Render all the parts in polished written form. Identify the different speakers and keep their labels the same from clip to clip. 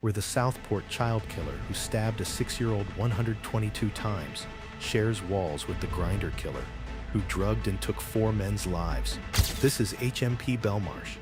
Speaker 1: where the Southport child killer who stabbed a 6-year-old 122 times shares walls with the Grinder killer, who drugged and took 4 men's lives. This is HMP Belmarsh,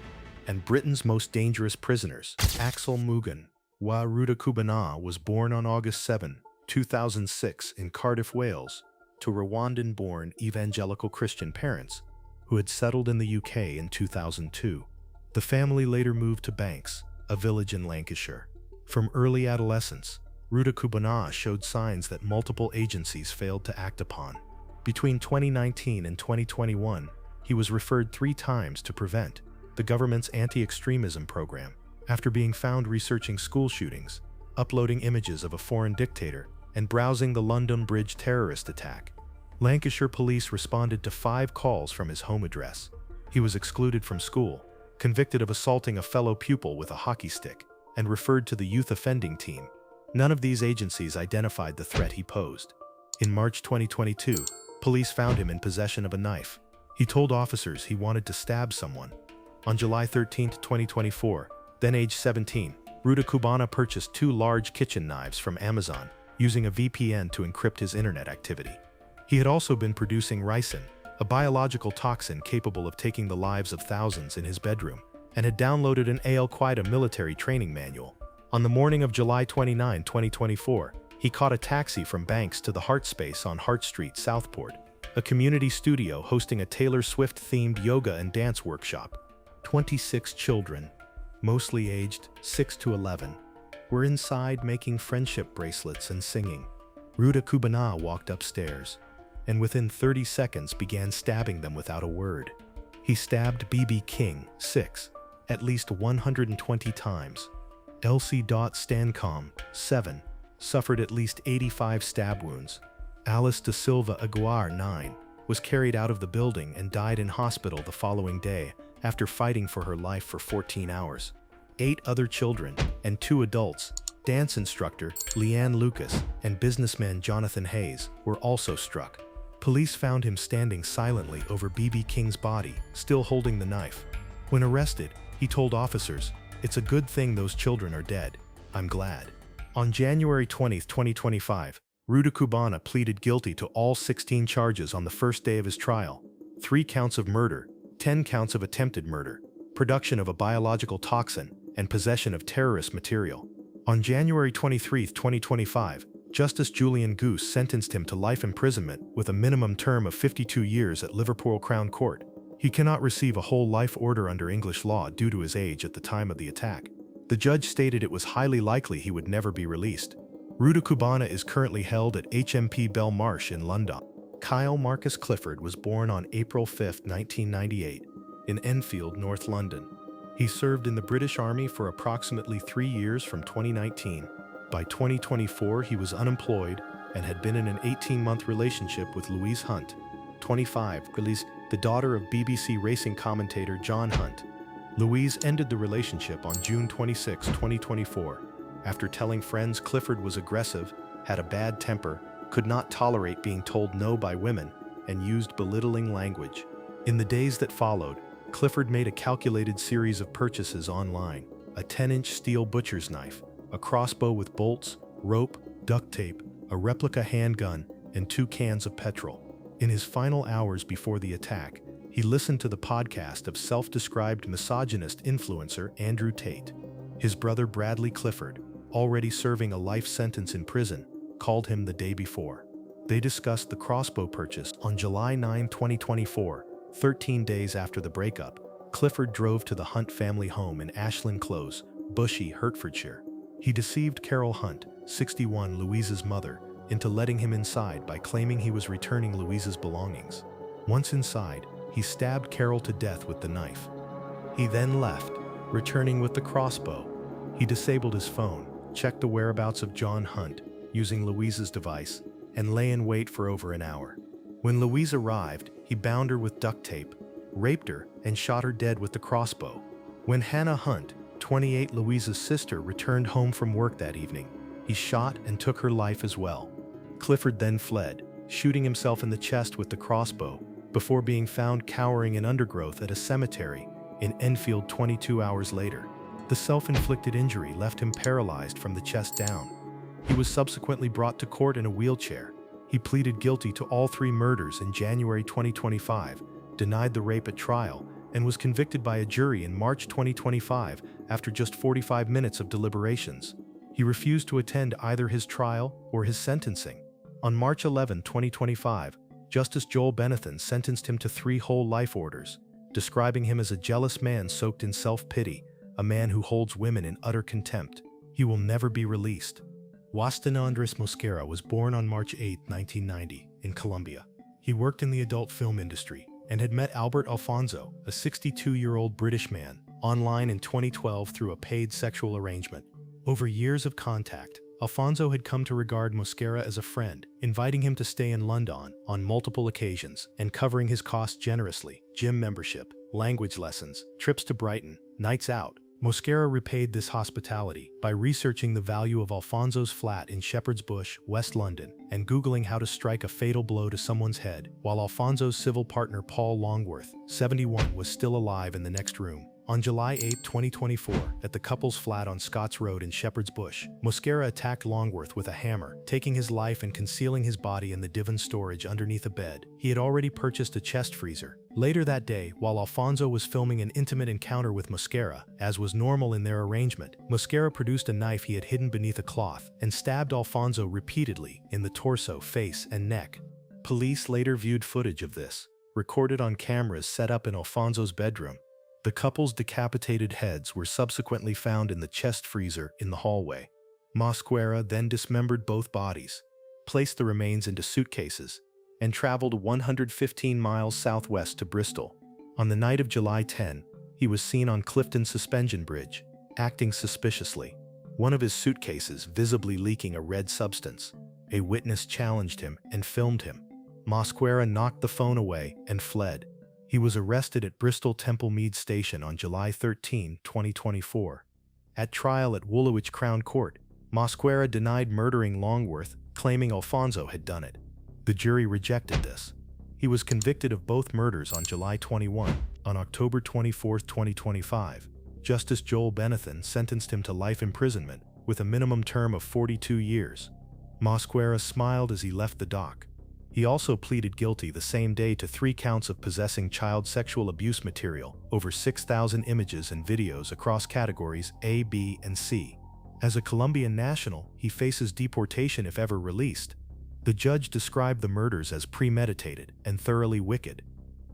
Speaker 1: and Britain's most dangerous prisoners. Axel Mugan wa Rudakubana was born on August 7, 2006 in Cardiff, Wales, to Rwandan-born evangelical Christian parents who had settled in the UK in 2002. The family later moved to Banks, a village in Lancashire. From early adolescence, Rudakubana showed signs that multiple agencies failed to act upon. Between 2019 and 2021, he was referred 3 times to Prevent, the government's anti-extremism program, after being found researching school shootings, uploading images of a foreign dictator, and browsing the London Bridge terrorist attack. Lancashire police responded to 5 calls from his home address. He was excluded from school, convicted of assaulting a fellow pupil with a hockey stick, and referred to the youth offending team. None of these agencies identified the threat he posed. In March 2022, police found him in possession of a knife. He told officers he wanted to stab someone. On July 13, 2024, then age 17, Rudakubana purchased 2 large kitchen knives from Amazon, using a VPN to encrypt his internet activity. He had also been producing ricin, a biological toxin capable of taking the lives of thousands, in his bedroom, and had downloaded an Al-Qaeda military training manual. On the morning of July 29, 2024, he caught a taxi from Banks to the Hart Space on Hart Street, Southport, a community studio hosting a Taylor Swift-themed yoga and dance workshop. 26 children, mostly aged 6 to 11, were inside making friendship bracelets and singing. Rudakubana walked upstairs, and within 30 seconds began stabbing them without a word. He stabbed BB King, 6, at least 120 times. Elsie Stancomb, 7, suffered at least 85 stab wounds. Alice da Silva Aguiar, 9, was carried out of the building and died in hospital the following day after fighting for her life for 14 hours. 8 other children and 2 adults, dance instructor Leanne Lucas and businessman Jonathan Hayes, were also struck. Police found him standing silently over BB King's body, still holding the knife. When arrested, he told officers, "It's a good thing those children are dead. I'm glad." On January 20, 2025, Rudakubana pleaded guilty to all 16 charges on the first day of his trial: 3 counts of murder, 10 counts of attempted murder, production of a biological toxin, and possession of terrorist material. On January 23, 2025, Justice Julian Goose sentenced him to life imprisonment with a minimum term of 52 years at Liverpool Crown Court. He cannot receive a whole life order under English law due to his age at the time of the attack. The judge stated it was highly likely he would never be released. Rudakubana is currently held at HMP Belmarsh in London. Kyle Marcus Clifford was born on April 5, 1998, in Enfield, North London. He served in the British Army for approximately 3 years from 2019. By 2024, he was unemployed and had been in an 18-month relationship with Louise Hunt, 25, the daughter of BBC racing commentator John Hunt. Louise ended the relationship on June 26, 2024, after telling friends Clifford was aggressive, had a bad temper, could not tolerate being told no by women, and used belittling language. In the days that followed, Clifford made a calculated series of purchases online: a 10-inch steel butcher's knife, a crossbow with bolts, rope, duct tape, a replica handgun, and 2 cans of petrol. In his final hours before the attack, he listened to the podcast of self-described misogynist influencer Andrew Tate. His brother Bradley Clifford, already serving a life sentence in prison, called him the day before. They discussed the crossbow purchase on July 9, 2024, 13 days after the breakup. Clifford drove to the Hunt family home in Ashland Close, Bushey, Hertfordshire. He deceived Carol Hunt, 61, Louise's mother, into letting him inside by claiming he was returning Louise's belongings. Once inside, he stabbed Carol to death with the knife. He then left, returning with the crossbow. He disabled his phone, checked the whereabouts of John Hunt using Louise's device, and lay in wait for over an hour. When Louise arrived, he bound her with duct tape, raped her, and shot her dead with the crossbow. When Hannah Hunt, 28, Louise's sister, returned home from work that evening, he shot and took her life as well. Clifford then fled, shooting himself in the chest with the crossbow, before being found cowering in undergrowth at a cemetery in Enfield 22 hours later. The self-inflicted injury left him paralyzed from the chest down. He was subsequently brought to court in a wheelchair. He pleaded guilty to all 3 murders in January 2025, denied the rape at trial, and was convicted by a jury in March 2025 after just 45 minutes of deliberations. He refused to attend either his trial or his sentencing. On March 11, 2025, Justice Joel Benathan sentenced him to 3 whole life orders, describing him as a jealous man soaked in self-pity, a man who holds women in utter contempt. He will never be released. Juan Andres Mosquera was born on March 8, 1990, in Colombia. He worked in the adult film industry and had met Albert Alfonso, a 62-year-old British man, online in 2012 through a paid sexual arrangement. Over years of contact, Alfonso had come to regard Mosquera as a friend, inviting him to stay in London on multiple occasions and covering his costs generously: gym membership, language lessons, trips to Brighton, nights out. Mosquera repaid this hospitality by researching the value of Alfonso's flat in Shepherd's Bush, West London, and Googling how to strike a fatal blow to someone's head, while Alfonso's civil partner Paul Longworth, 71, was still alive in the next room. On July 8, 2024, at the couple's flat on Scotts Road in Shepherd's Bush, Mosquera attacked Longworth with a hammer, taking his life and concealing his body in the divan storage underneath a bed. He had already purchased a chest freezer. Later that day, while Alfonso was filming an intimate encounter with Mosquera, as was normal in their arrangement, Mosquera produced a knife he had hidden beneath a cloth and stabbed Alfonso repeatedly in the torso, face, and neck. Police later viewed footage of this, recorded on cameras set up in Alfonso's bedroom. The couple's decapitated heads were subsequently found in the chest freezer in the hallway. Mosquera then dismembered both bodies, placed the remains into suitcases, and traveled 115 miles southwest to Bristol. On the night of July 10, he was seen on Clifton Suspension Bridge, acting suspiciously, one of his suitcases visibly leaking a red substance. A witness challenged him and filmed him. Mosquera knocked the phone away and fled. He was arrested at Bristol Temple Mead Station on July 13, 2024. At trial at Woolwich Crown Court, Mosquera denied murdering Longworth, claiming Alfonso had done it. The jury rejected this. He was convicted of both murders on July 21. On October 24, 2025, Justice Joel Benathan sentenced him to life imprisonment with a minimum term of 42 years. Mosquera smiled as he left the dock. He also pleaded guilty the same day to 3 counts of possessing child sexual abuse material, over 6,000 images and videos across categories A, B, and C. As a Colombian national, he faces deportation if ever released. The judge described the murders as premeditated and thoroughly wicked.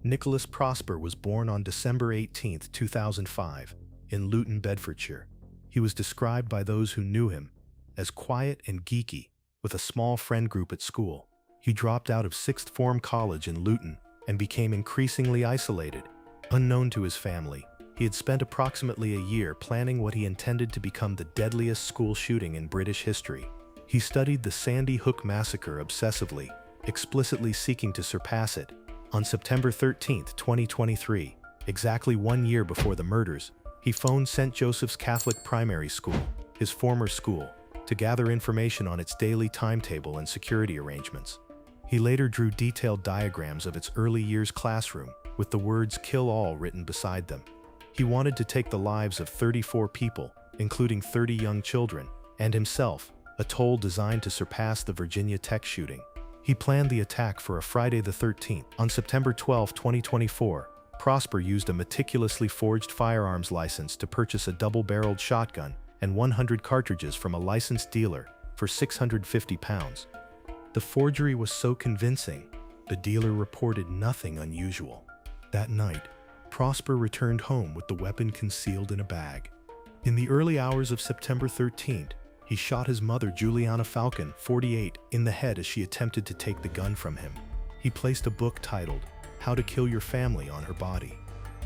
Speaker 1: Nicholas Prosper was born on December 18, 2005, in Luton, Bedfordshire. He was described by those who knew him as quiet and geeky, with a small friend group at school. He dropped out of sixth form college in Luton and became increasingly isolated. Unknown to his family, he had spent approximately a year planning what he intended to become the deadliest school shooting in British history. He studied the Sandy Hook massacre obsessively, explicitly seeking to surpass it. On September 13, 2023, exactly 1 year before the murders, he phoned St. Joseph's Catholic Primary School, his former school, to gather information on its daily timetable and security arrangements. He later drew detailed diagrams of its early years classroom, with the words "kill all" written beside them. He wanted to take the lives of 34 people, including 30 young children, and himself, a toll designed to surpass the Virginia Tech shooting. He planned the attack for a Friday the 13th. On September 12, 2024, Prosper used a meticulously forged firearms license to purchase a double-barreled shotgun and 100 cartridges from a licensed dealer for £650. The forgery was so convincing, the dealer reported nothing unusual. That night, Prosper returned home with the weapon concealed in a bag. In the early hours of September 13th, he shot his mother, Juliana Falcon, 48, in the head as she attempted to take the gun from him. He placed a book titled "How to Kill Your Family" on her body.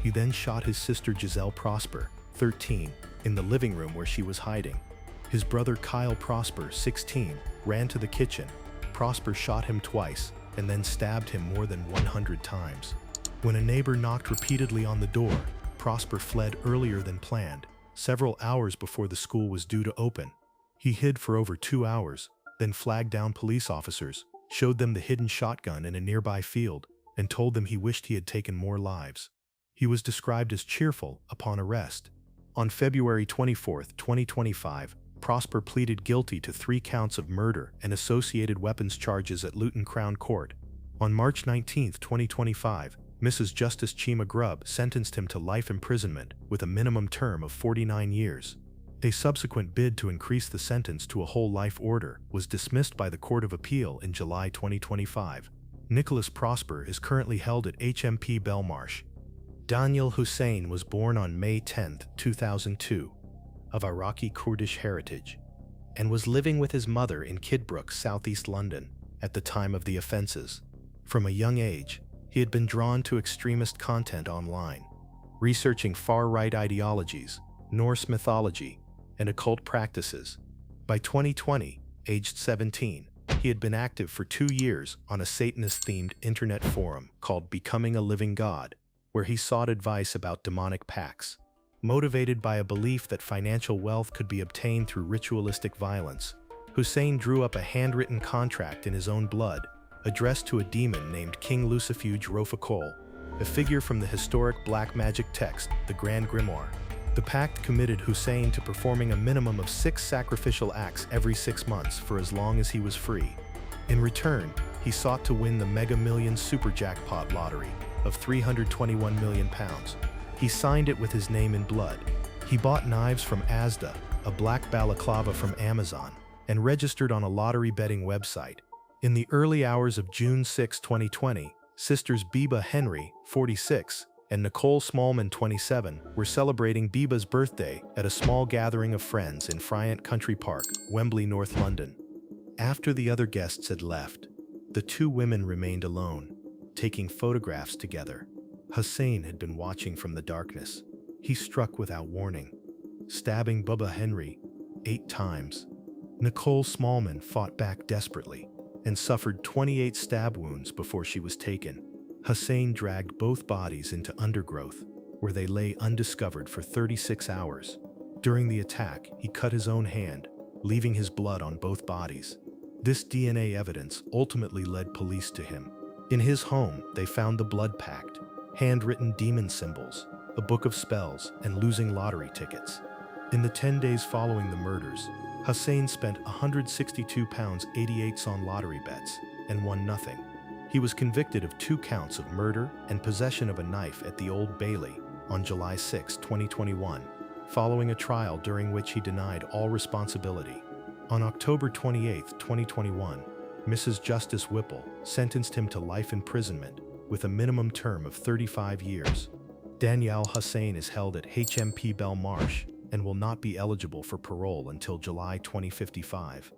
Speaker 1: He then shot his sister, Giselle Prosper, 13, in the living room where she was hiding. His brother, Kyle Prosper, 16, ran to the kitchen. Prosper shot him twice and then stabbed him more than 100 times. When a neighbor knocked repeatedly on the door, Prosper fled earlier than planned, several hours before the school was due to open. He hid for over 2 hours, then flagged down police officers, showed them the hidden shotgun in a nearby field, and told them he wished he had taken more lives. He was described as cheerful upon arrest. On February 24, 2025, Prosper pleaded guilty to 3 counts of murder and associated weapons charges at Luton Crown Court. On March 19, 2025, Mrs. Justice Chima Grubb sentenced him to life imprisonment with a minimum term of 49 years. A subsequent bid to increase the sentence to a whole life order was dismissed by the Court of Appeal in July 2025. Nicholas Prosper is currently held at HMP Belmarsh. Daniel Hussein was born on May 10, 2002, of Iraqi Kurdish heritage, and was living with his mother in Kidbrooke, southeast London, at the time of the offenses. From a young age, he had been drawn to extremist content online, researching far-right ideologies, Norse mythology, and occult practices. By 2020, aged 17, he had been active for 2 years on a Satanist-themed internet forum called Becoming a Living God, where he sought advice about demonic pacts. Motivated by a belief that financial wealth could be obtained through ritualistic violence, Hussein drew up a handwritten contract in his own blood, addressed to a demon named King Lucifuge Rofakol, a figure from the historic black magic text, the Grand Grimoire. The pact committed Hussein to performing a minimum of 6 sacrificial acts every 6 months for as long as he was free. In return, he sought to win the Mega Millions Super Jackpot lottery of £321 million. He signed it with his name in blood. He bought knives from Asda, a black balaclava from Amazon, and registered on a lottery betting website. In the early hours of June 6, 2020, sisters Biba Henry, 46, and Nicole Smallman, 27, were celebrating Biba's birthday at a small gathering of friends in Friant Country Park, Wembley, North London. After the other guests had left, the 2 women remained alone, taking photographs together. Hussein had been watching from the darkness. He struck without warning, stabbing Biba Henry 8 times. Nicole Smallman fought back desperately and suffered 28 stab wounds before she was taken. Hussein dragged both bodies into undergrowth, where they lay undiscovered for 36 hours. During the attack, he cut his own hand, leaving his blood on both bodies. This DNA evidence ultimately led police to him. In his home, they found the blood pact, handwritten demon symbols, a book of spells, and losing lottery tickets. In the 10 days following the murders, Hussein spent £162.88 on lottery bets and won nothing. He was convicted of 2 counts of murder and possession of a knife at the Old Bailey on July 6, 2021, following a trial during which he denied all responsibility. On October 28, 2021, Mrs. Justice Whipple sentenced him to life imprisonment with a minimum term of 35 years. Daniel Hussein is held at HMP Belmarsh and will not be eligible for parole until July 2055.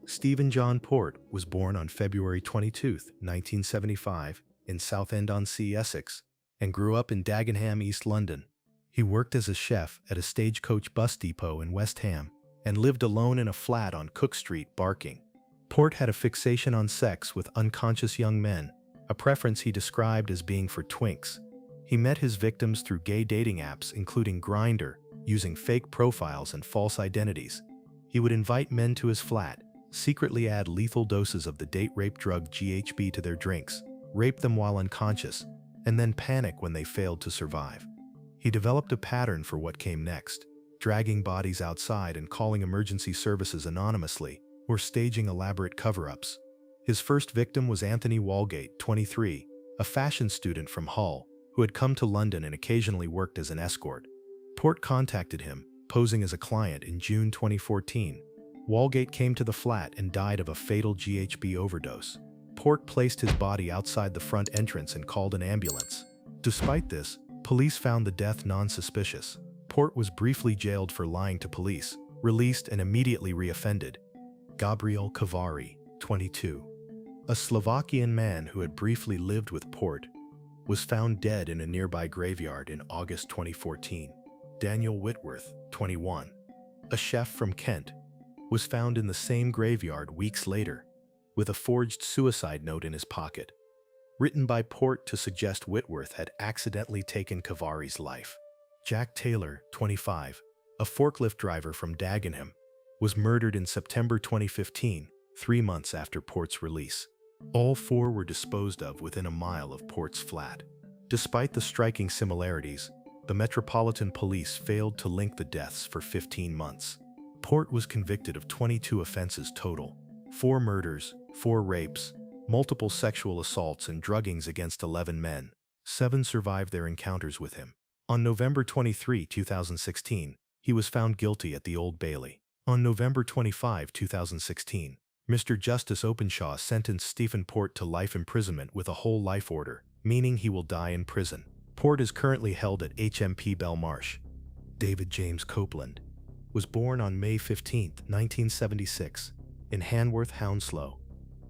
Speaker 1: Stephen John Port was born on February 22, 1975, in Southend-on-Sea, Essex, and grew up in Dagenham, East London. He worked as a chef at a stagecoach bus depot in West Ham and lived alone in a flat on Cook Street, Barking. Port had a fixation on sex with unconscious young men, a preference he described as being for twinks. He met his victims through gay dating apps including Grindr, using fake profiles and false identities. He would invite men to his flat, secretly add lethal doses of the date rape drug GHB to their drinks, rape them while unconscious, and then panic when they failed to survive. He developed a pattern for what came next, dragging bodies outside and calling emergency services anonymously, or staging elaborate cover-ups. His first victim was Anthony Walgate, 23, a fashion student from Hull, who had come to London and occasionally worked as an escort. Port contacted him, posing as a client, in June 2014. Walgate came to the flat and died of a fatal GHB overdose. Port placed his body outside the front entrance and called an ambulance. Despite this, police found the death non-suspicious. Port was briefly jailed for lying to police, released and immediately reoffended. Gabriel Kavari, 22, a Slovakian man who had briefly lived with Port, was found dead in a nearby graveyard in August 2014. Daniel Whitworth, 21, a chef from Kent, was found in the same graveyard weeks later, with a forged suicide note in his pocket, written by Port to suggest Whitworth had accidentally taken Kavari's life. Jack Taylor, 25, a forklift driver from Dagenham, was murdered in September 2015, 3 months after Port's release. All 4 were disposed of within a mile of Port's flat. Despite the striking similarities, The Metropolitan Police failed to link the deaths for 15 months. Port was convicted of 22 offenses total: 4 murders, 4 rapes, multiple sexual assaults and druggings against 11 men. 7 survived their encounters with him. On November 23, 2016, he was found guilty at the Old Bailey. On November 25, 2016, Mr. Justice Openshaw sentenced Stephen Port to life imprisonment with a whole life order, meaning he will die in prison. Port is currently held at HMP Belmarsh. David James Copeland was born on May 15, 1976, in Hanworth, Hounslow,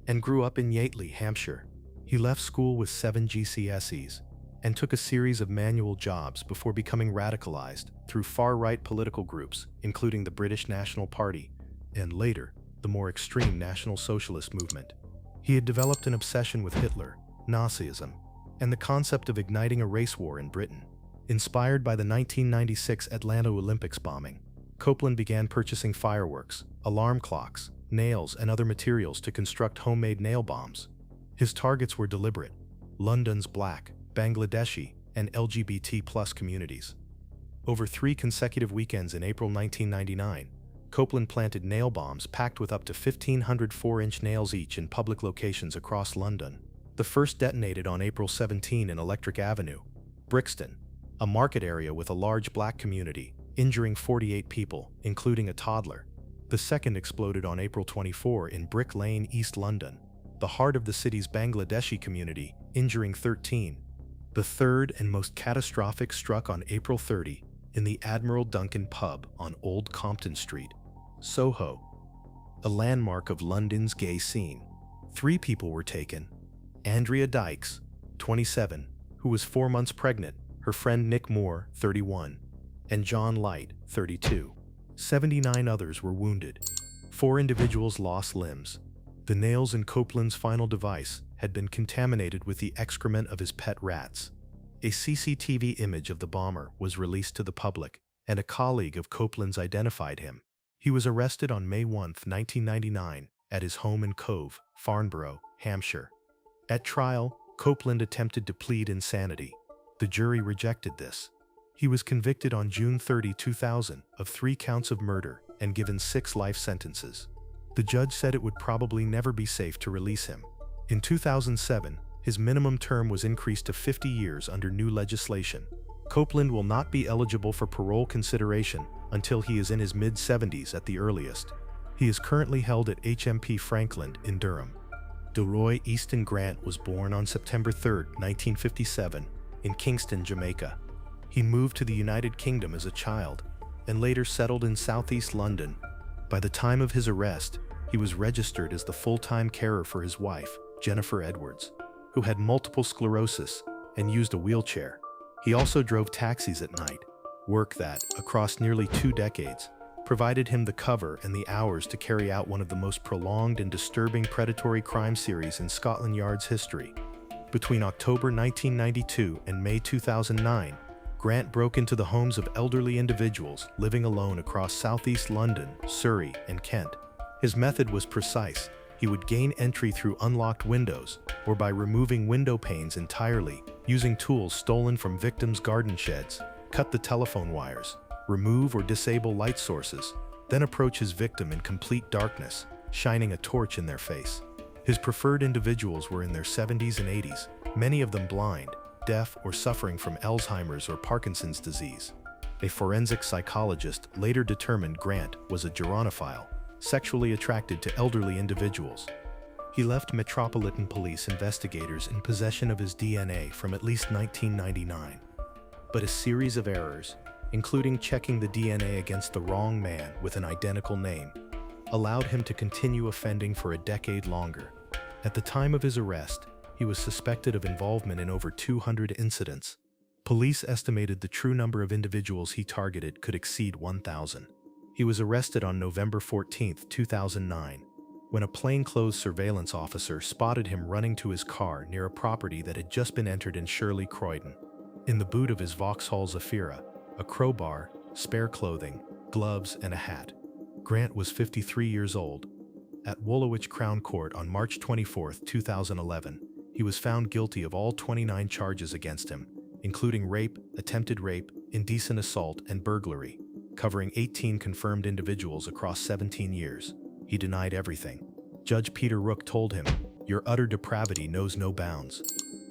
Speaker 1: and grew up in Yateley, Hampshire. He left school with 7 GCSEs and took a series of manual jobs before becoming radicalized through far-right political groups, including the British National Party and, later, the more extreme National Socialist movement. He had developed an obsession with Hitler, Nazism, and the concept of igniting a race war in Britain. Inspired by the 1996 Atlanta Olympics bombing, Copeland began purchasing fireworks, alarm clocks, nails, and other materials to construct homemade nail bombs. His targets were deliberate: London's Black, Bangladeshi, and LGBT+ communities. Over 3 consecutive weekends in April 1999, Copeland planted nail bombs packed with up to 1,500 4-inch nails each in public locations across London. The first detonated on April 17 in Electric Avenue, Brixton, a market area with a large black community, injuring 48 people, including a toddler. The second exploded on April 24 in Brick Lane, East London, the heart of the city's Bangladeshi community, injuring 13. The third and most catastrophic struck on April 30 in the Admiral Duncan pub on Old Compton Street, Soho, a landmark of London's gay scene. 3 people were taken: Andrea Dykes, 27, who was 4 months pregnant, her friend Nick Moore, 31, and John Light, 32. 79 others were wounded. 4 individuals lost limbs. The nails in Copeland's final device had been contaminated with the excrement of his pet rats. A CCTV image of the bomber was released to the public, and a colleague of Copeland's identified him. He was arrested on May 1, 1999, at his home in Cove, Farnborough, Hampshire. At trial, Copeland attempted to plead insanity. The jury rejected this. He was convicted on June 30, 2000, of 3 counts of murder and given 6 life sentences. The judge said it would probably never be safe to release him. In 2007, his minimum term was increased to 50 years under new legislation. Copeland will not be eligible for parole consideration until he is in his mid-70s at the earliest. He is currently held at HMP Franklin in Durham. Delroy Easton Grant was born on September 3, 1957, in Kingston, Jamaica. He moved to the United Kingdom as a child and later settled in southeast London. By the time of his arrest, he was registered as the full-time carer for his wife, Jennifer Edwards, who had multiple sclerosis and used a wheelchair. He also drove taxis at night, work that, across nearly 2 decades, provided him the cover and the hours to carry out one of the most prolonged and disturbing predatory crime series in Scotland Yard's history. Between October 1992 and May 2009, Grant broke into the homes of elderly individuals living alone across southeast London, Surrey, and Kent. His method was precise. He would gain entry through unlocked windows or by removing window panes entirely, using tools stolen from victims' garden sheds, cut the telephone wires, remove or disable light sources, then approach his victim in complete darkness, shining a torch in their face. His preferred individuals were in their 70s and 80s, many of them blind, deaf, or suffering from Alzheimer's or Parkinson's disease. A forensic psychologist later determined Grant was a gerontopile, sexually attracted to elderly individuals. He left Metropolitan Police investigators in possession of his DNA from at least 1999. But a series of errors, including checking the DNA against the wrong man with an identical name, allowed him to continue offending for a decade longer. At the time of his arrest, he was suspected of involvement in over 200 incidents. Police estimated the true number of individuals he targeted could exceed 1,000. He was arrested on November 14, 2009, when a plainclothes surveillance officer spotted him running to his car near a property that had just been entered in Shirley, Croydon. In the boot of his Vauxhall Zafira, a crowbar, spare clothing, gloves, and a hat. Grant was 53 years old. At Woolwich Crown Court on March 24, 2011, he was found guilty of all 29 charges against him, including rape, attempted rape, indecent assault, and burglary, covering 18 confirmed individuals across 17 years. He denied everything. Judge Peter Rook told him, "Your utter depravity knows no bounds."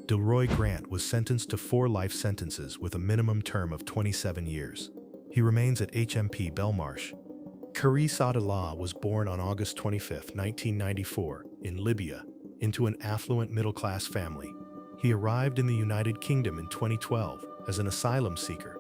Speaker 1: Delroy Grant was sentenced to 4 life sentences with a minimum term of 27 years. He remains at HMP Belmarsh. Karim Sadallah was born on August 25, 1994, in Libya, into an affluent middle-class family. He arrived in the United Kingdom in 2012 as an asylum seeker,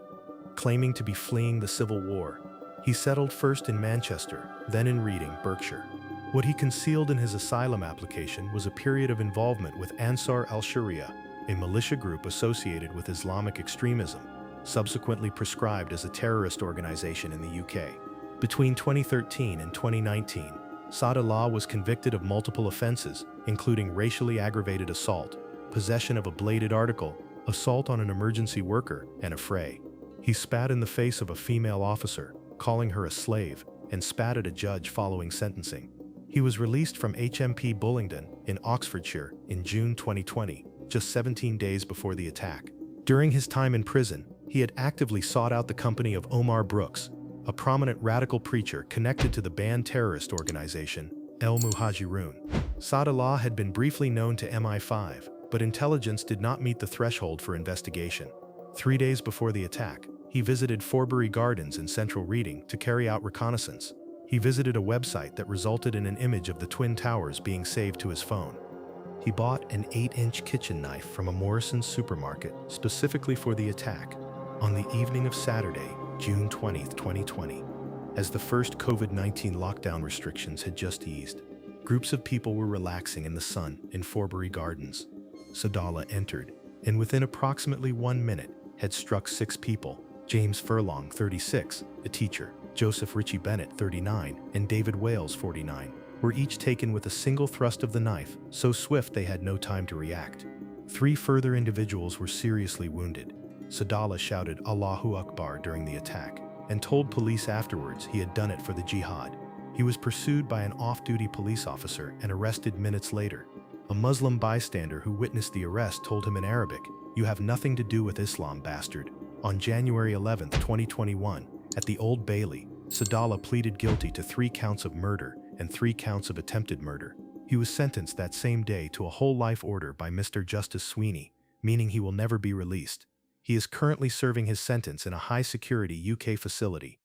Speaker 1: claiming to be fleeing the civil war. He settled first in Manchester, then in Reading, Berkshire. What he concealed in his asylum application was a period of involvement with Ansar al-Sharia, a militia group associated with Islamic extremism, subsequently proscribed as a terrorist organization in the UK. Between 2013 and 2019, Sadallah was convicted of multiple offenses, including racially aggravated assault, possession of a bladed article, assault on an emergency worker, and a fray. He spat in the face of a female officer, calling her a slave, and spat at a judge following sentencing. He was released from HMP Bullingdon in Oxfordshire in June 2020, just 17 days before the attack. During his time in prison, he had actively sought out the company of Omar Brooks, a prominent radical preacher connected to the banned terrorist organization, El Muhajirun. Sadallah had been briefly known to MI5, but intelligence did not meet the threshold for investigation. 3 days before the attack, he visited Forbury Gardens in central Reading to carry out reconnaissance. He visited a website that resulted in an image of the Twin Towers being saved to his phone. He bought an 8-inch kitchen knife from a Morrison's supermarket specifically for the attack on the evening of Saturday, June 20, 2020. As the first COVID-19 lockdown restrictions had just eased, groups of people were relaxing in the sun in Forbury Gardens. Sadallah entered, and within approximately 1 minute, had struck 6 people: James Furlong, 36, a teacher, Joseph Ritchie Bennett, 39, and David Wales, 49, were each taken with a single thrust of the knife, so swift they had no time to react. 3 further individuals were seriously wounded. Sadallah shouted Allahu Akbar during the attack, and told police afterwards he had done it for the jihad. He was pursued by an off-duty police officer and arrested minutes later. A Muslim bystander who witnessed the arrest told him in Arabic, "You have nothing to do with Islam, bastard." On January 11, 2021, at the Old Bailey, Sadallah pleaded guilty to 3 counts of murder and 3 counts of attempted murder. He was sentenced that same day to a whole life order by Mr. Justice Sweeney, meaning he will never be released. He is currently serving his sentence in a high-security UK facility